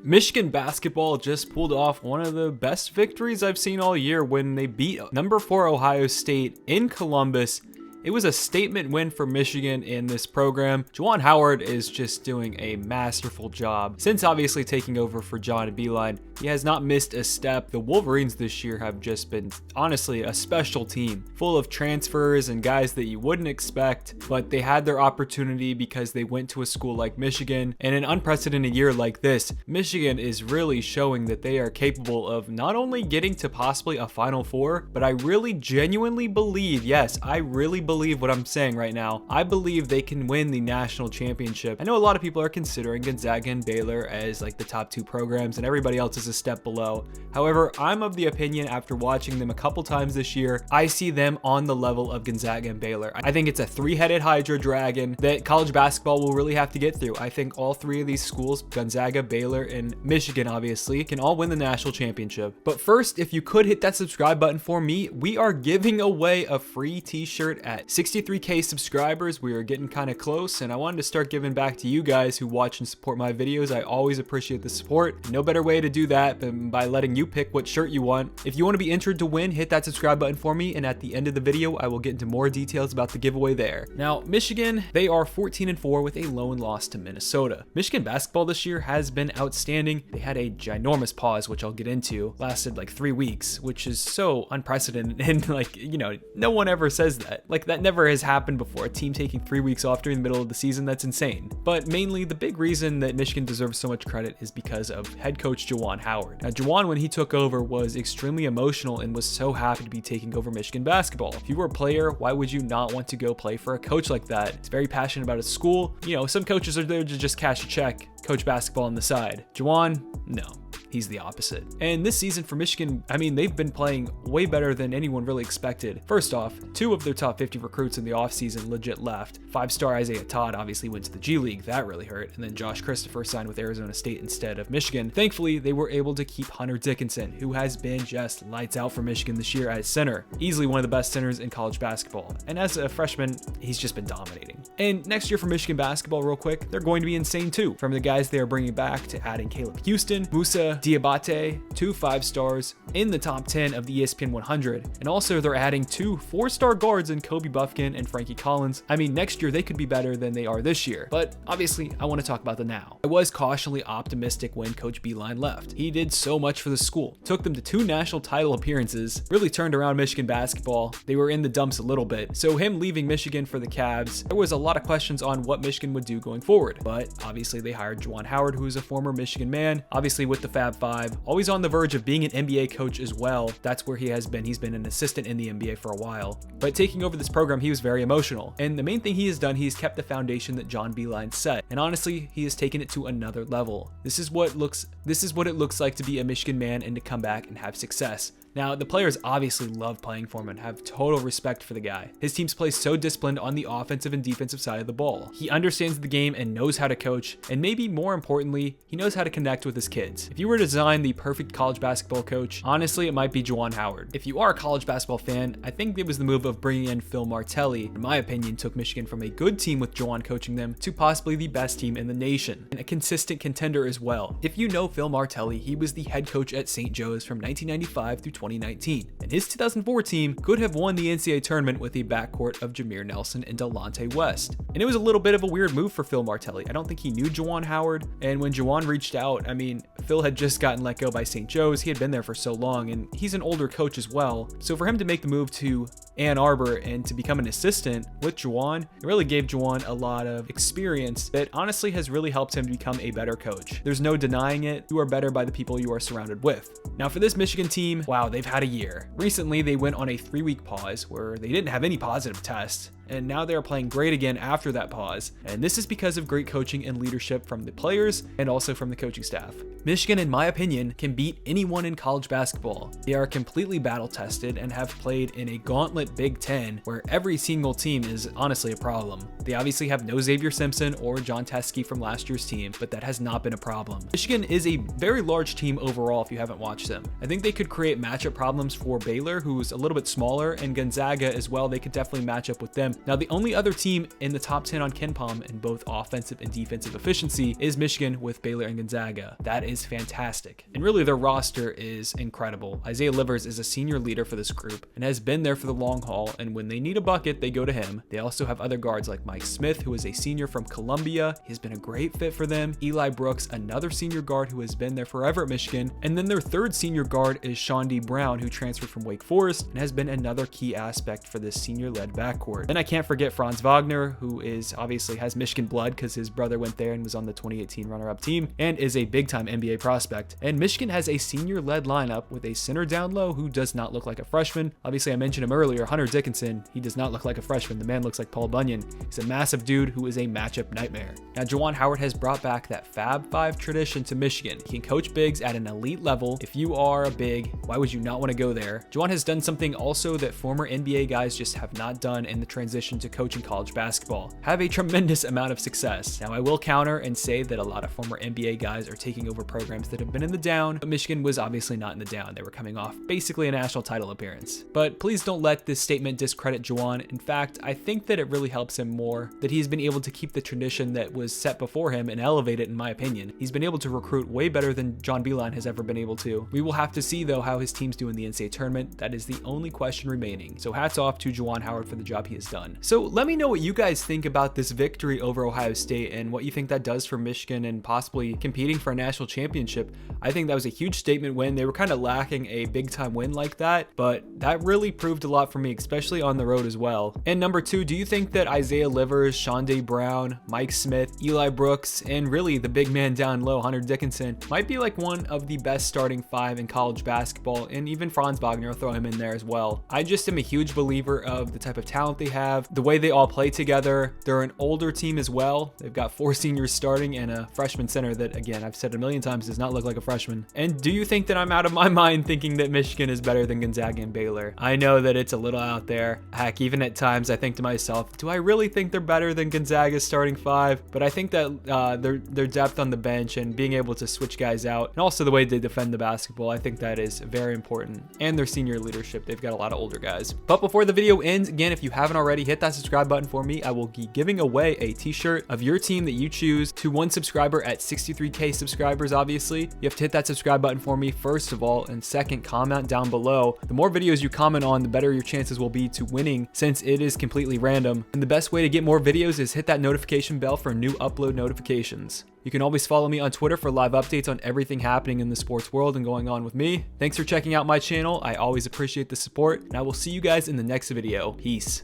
Michigan basketball just pulled off one of the best victories I've seen all year when they beat number 4 Ohio State in Columbus. It was a statement win for Michigan in this program. Juwan Howard is just doing a masterful job. Since obviously taking over for John Beilein, he has not missed a step. The Wolverines this year have just been, honestly, a special team, full of transfers and guys that you wouldn't expect, but they had their opportunity because they went to a school like Michigan. And an unprecedented year like this, Michigan is really showing that they are capable of not only getting to possibly a Final Four, but I really genuinely believe, yes, I really believe what I'm saying right now. I believe they can win the national championship. I know a lot of people are considering Gonzaga and Baylor as like the top 2 programs and everybody else is a step below. However, I'm of the opinion after watching them a couple times this year, I see them on the level of Gonzaga and Baylor. I think it's a 3-headed Hydra dragon that college basketball will really have to get through. I think all 3 of these schools, Gonzaga, Baylor, and Michigan obviously, can all win the national championship. But first, if you could hit that subscribe button for me, we are giving away a free t-shirt at 63K subscribers. We are getting kind of close, and I wanted to start giving back to you guys who watch and support my videos. I always appreciate the support. No better way to do that than by letting you pick what shirt you want. If you want to be entered to win, hit that subscribe button for me, and at the end of the video, I will get into more details about the giveaway there. Now, Michigan, they are 14-4 with a lone loss to Minnesota. Michigan basketball this year has been outstanding. They had a ginormous pause, which I'll get into, lasted like 3 weeks, which is so unprecedented, and like, you know, no one ever says that. Like, that never has happened before. A team taking 3 weeks off during the middle of the season, that's insane. But mainly, the big reason that Michigan deserves so much credit is because of head coach Juwan Howard. Now, Juwan, when he took over, was extremely emotional and was so happy to be taking over Michigan basketball. If you were a player, why would you not want to go play for a coach like that? He's very passionate about his school. You know, some coaches are there to just cash a check, coach basketball on the side. Juwan, no. He's the opposite. And this season for Michigan, I mean, they've been playing way better than anyone really expected. First off, 2 of their top 50 recruits in the offseason legit left. 5-star Isaiah Todd obviously went to the G League. That really hurt. And then Josh Christopher signed with Arizona State instead of Michigan. Thankfully, they were able to keep Hunter Dickinson, who has been just lights out for Michigan this year at center. Easily one of the best centers in college basketball. And as a freshman, he's just been dominating. And next year for Michigan basketball, real quick, they're going to be insane too. From the guys they are bringing back to adding Caleb Houston, Musa Diabate, 2 5-stars in the top 10 of the ESPN 100. And also they're adding 2 4-star guards in Kobe Buffkin and Frankie Collins. I mean, next year they could be better than they are this year. But obviously, I want to talk about the now. I was cautiously optimistic when Coach Beilein left. He did so much for the school. Took them to 2 national title appearances. Really turned around Michigan basketball. They were in the dumps a little bit. So him leaving Michigan for the Cavs, there was a lot of questions on what Michigan would do going forward. But obviously they hired Juwan Howard, who is a former Michigan man. Obviously with the Fab Five, always on the verge of being an NBA coach as well. That's where he has been. He's been an assistant in the NBA for a while. But taking over this program, he was very emotional. And the main thing he has done, he's kept the foundation that John Beilein set. And honestly, he has taken it to another level. This is what it looks like to be a Michigan man and to come back and have success. Now, the players obviously love playing for him and have total respect for the guy. His teams play so disciplined on the offensive and defensive side of the ball. He understands the game and knows how to coach, and maybe more importantly, he knows how to connect with his kids. If you were to design the perfect college basketball coach, honestly, it might be Juwan Howard. If you are a college basketball fan, I think it was the move of bringing in Phil Martelli, in my opinion, took Michigan from a good team with Juwan coaching them to possibly the best team in the nation, and a consistent contender as well. If you know Phil Martelli, he was the head coach at St. Joe's from 1995 through 2019, and his 2004 team could have won the NCAA tournament with a backcourt of Jameer Nelson and Delonte West. And it was a little bit of a weird move for Phil Martelli. I don't think he knew Juwan Howard, and when Juwan reached out, I mean, Phil had just gotten let go by St. Joe's. He had been there for so long, and he's an older coach as well. So for him to make the move to Ann Arbor and to become an assistant with Juwan, it really gave Juwan a lot of experience that honestly has really helped him to become a better coach. There's no denying it. You are better by the people you are surrounded with. Now for this Michigan team, wow, they've had a year. Recently, they went on a 3-week pause where they didn't have any positive tests, and now they are playing great again after that pause. And this is because of great coaching and leadership from the players and also from the coaching staff. Michigan, in my opinion, can beat anyone in college basketball. They are completely battle tested and have played in a gauntlet Big Ten where every single team is honestly a problem. They obviously have no Xavier Simpson or John Teskey from last year's team, but that has not been a problem. Michigan is a very large team overall if you haven't watched them. I think they could create matchup problems for Baylor, who's a little bit smaller, and Gonzaga as well. They could definitely match up with them. Now, the only other team in the top 10 on KenPom in both offensive and defensive efficiency is Michigan with Baylor and Gonzaga. That is fantastic. And really, their roster is incredible. Isaiah Livers is a senior leader for this group and has been there for the long haul, and when they need a bucket, they go to him. They also have other guards like Mike Smith, who is a senior from Columbia. He's been a great fit for them. Eli Brooks, another senior guard who has been there forever at Michigan. And then their third senior guard is Sean D. Brown, who transferred from Wake Forest and has been another key aspect for this senior-led backcourt. Then I can't forget Franz Wagner, who is obviously has Michigan blood because his brother went there and was on the 2018 runner-up team and is a big-time NBA prospect. And Michigan has a senior-led lineup with a center down low who does not look like a freshman. Obviously, I mentioned him earlier, Hunter Dickinson. He does not look like a freshman. The man looks like Paul Bunyan. He's a massive dude who is a matchup nightmare. Now, Juwan Howard has brought back that Fab Five tradition to Michigan. He can coach bigs at an elite level. If you are a big, why would you not want to go there? Juwan has done something also that former NBA guys just have not done in the transition to coaching college basketball. Have a tremendous amount of success. Now, I will counter and say that a lot of former NBA guys are taking over programs that have been in the down, but Michigan was obviously not in the down. They were coming off basically a national title appearance. But please don't let this statement discredit Juwan. In fact, I think that it really helps him more that he's been able to keep the tradition that was set before him and elevate it, in my opinion. He's been able to recruit way better than John Beilein has ever been able to. We will have to see, though, how his teams do in the NCAA tournament. That is the only question remaining. So hats off to Juwan Howard for the job he has done. So let me know what you guys think about this victory over Ohio State and what you think that does for Michigan and possibly competing for a national championship. I think that was a huge statement win. They were kind of lacking a big time win like that, but that really proved a lot for me, especially on the road as well. And number two, do you think that Isaiah Livers, Sean D. Brown, Mike Smith, Eli Brooks, and really the big man down low, Hunter Dickinson, might be like one of the best starting five in college basketball? And even Franz Wagner, I'll throw him in there as well. I just am a huge believer of the type of talent they have, the way they all play together. They're an older team as well. They've got 4 seniors starting and a freshman center that, again, I've said a million times, does not look like a freshman. And do you think that I'm out of my mind thinking that Michigan is better than Gonzaga and Baylor? I know that it's a little out there. Heck, even at times I think to myself, do I really think they're better than Gonzaga's starting five? But I think that their depth on the bench and being able to switch guys out, and also the way they defend the basketball, I think that is very important. And their senior leadership, they've got a lot of older guys. But before the video ends, again, if you haven't already, hit that subscribe button for me. I will be giving away a t-shirt of your team that you choose to one subscriber at 63K subscribers. Obviously, you have to hit that subscribe button for me first of all, and second, comment down below. The more videos you comment on, the better your chances will be to winning, since it is completely random. And the best way to get more videos is hit that notification bell for new upload notifications. You can always follow me on Twitter for live updates on everything happening in the sports world and going on with me. Thanks for checking out my channel. I always appreciate the support, and I will see you guys in the next video. Peace.